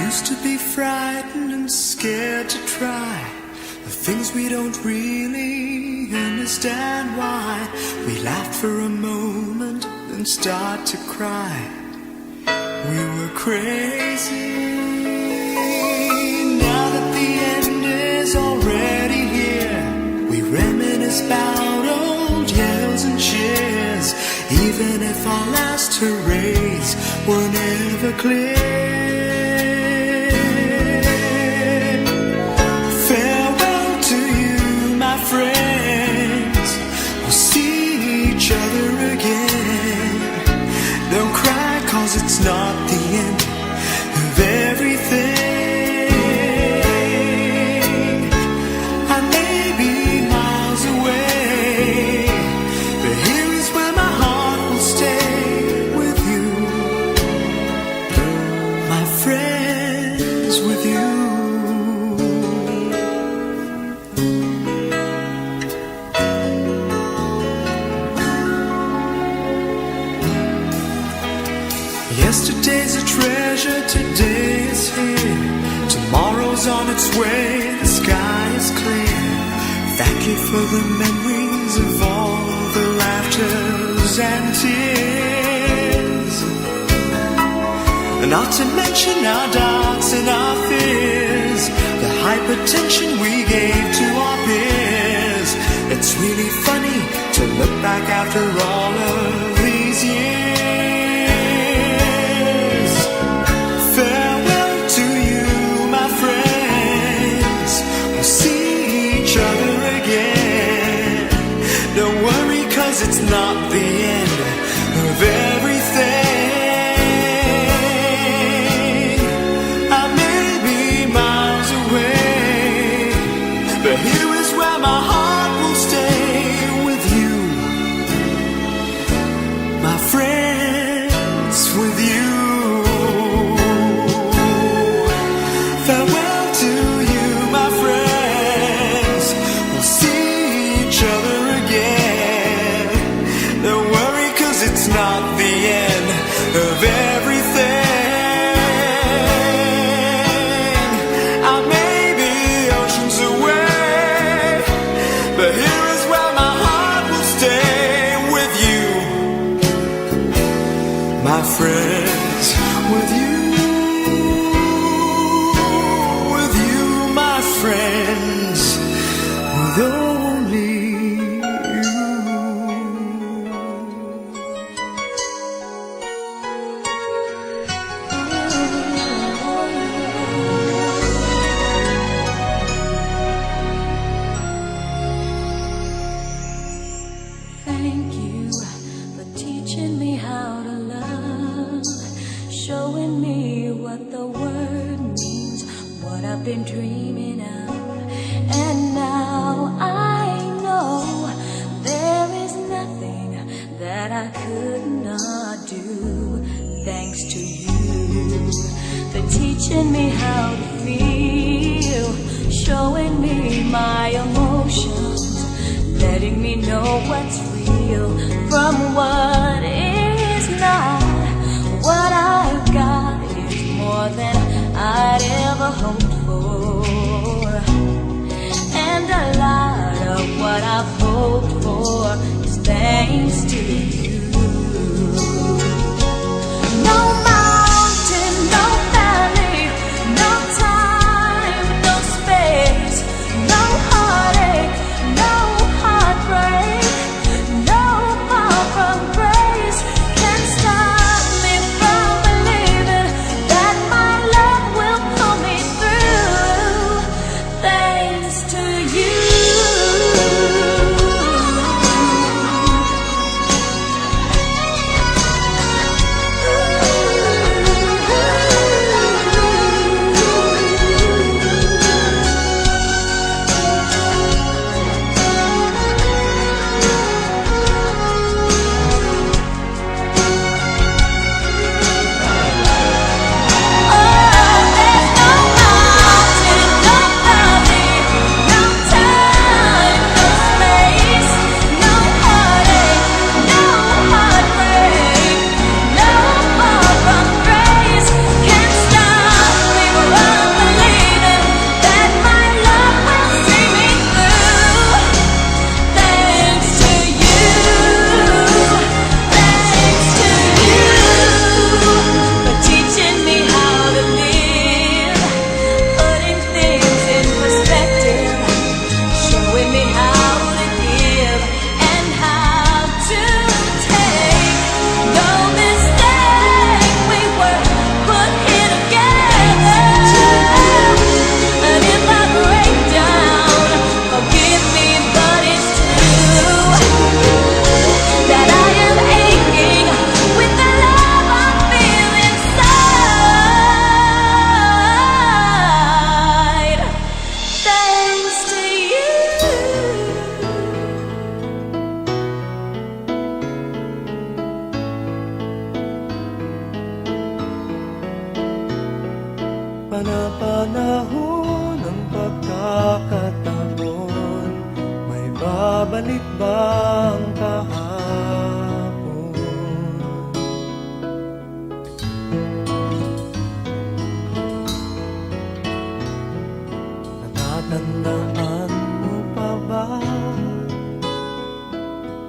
used to be frightened and scared to try the things we don't really understand why. We laughed for a moment, then start to cry. We were crazy. Now that the end is already here, we reminisce about old yells and cheers, even if our last hurrays were never clear. It's not the end of everything. I may be miles away, but here is where my heart will stay with you, my friends, with you. Yesterday's a treasure, today is here. Tomorrow's on its way, the sky is clear. Thank you for the memories of all the laughters and tears, and not to mention our doubts and our fears, the hypertension we gave to our peers. It's really funny to look back after all of these years. It's not the end of everything. I may be miles away, but here is where my heart will stay with you, my friends, with you. Farewell to you, my friends. We'll see each other again. It's not the end of everything. I may be oceans away, but here is where my heart will stay with you, my friends, with you, my friends, with only Thank you for teaching me how to love, showing me what the word means, what I've been dreaming of. And now I know there is nothing that I could not do, thanks to you for teaching me how to feel, showing me my emotions, letting me know what's real from what is not. What I've got is more than I'd ever hoped for, and a lot of what I've hoped for is thanks to you. No mountain, no valley, no time Panapanahon ng pagkakataon, may babalik bang kahapon? Natatandaan mo pa ba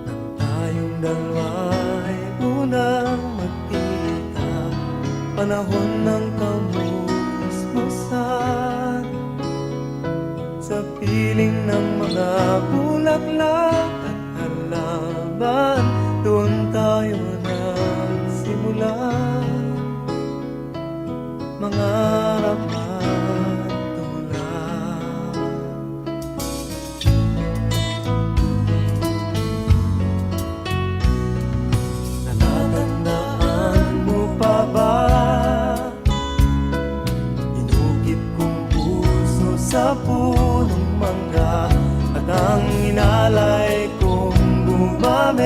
nang tayong dalawa'y unang magkita? Panahon ng kamusmusan sa piling ng mga bulaklak at halaman, doon tayo nagsimula mangarap at tulad. Natatandaan mo pa ba inukit kong puso sa punong mangga, at ang inalay kong gumamela,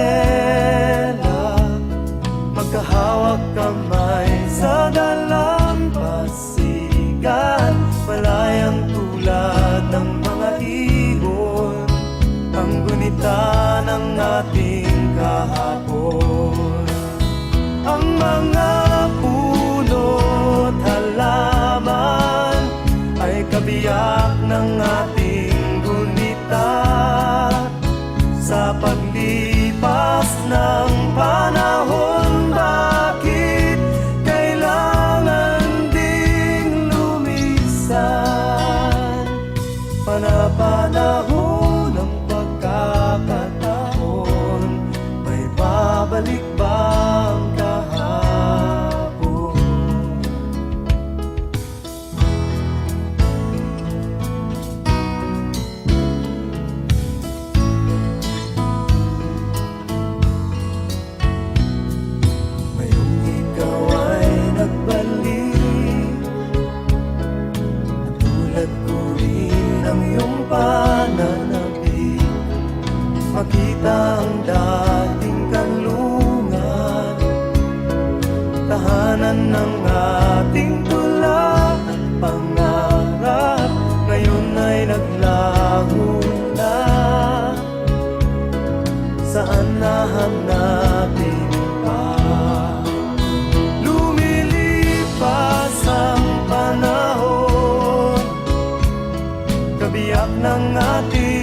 magkahawak kamay sa dalampasigan, malayang tulad ng mga ibon, ang gunita ng ating kahapon. Ang mga puno't halaman ay kabiyak ng ating gunita, sa paglipas ng panahon. Bakit kailangan ding lumisan? Panapanahon ng pagkakataon, may babalik bang kahapon? Ngayong ikaw ay nagbalik, tulad ko rin ang iyong pananabik, makita ang dating kanlungan, tahanan ng ating tula at pangarap, ngayon ay naglaho na. Saan nahanapin pa? Lumilipas ang panahon, kabiyak ng ating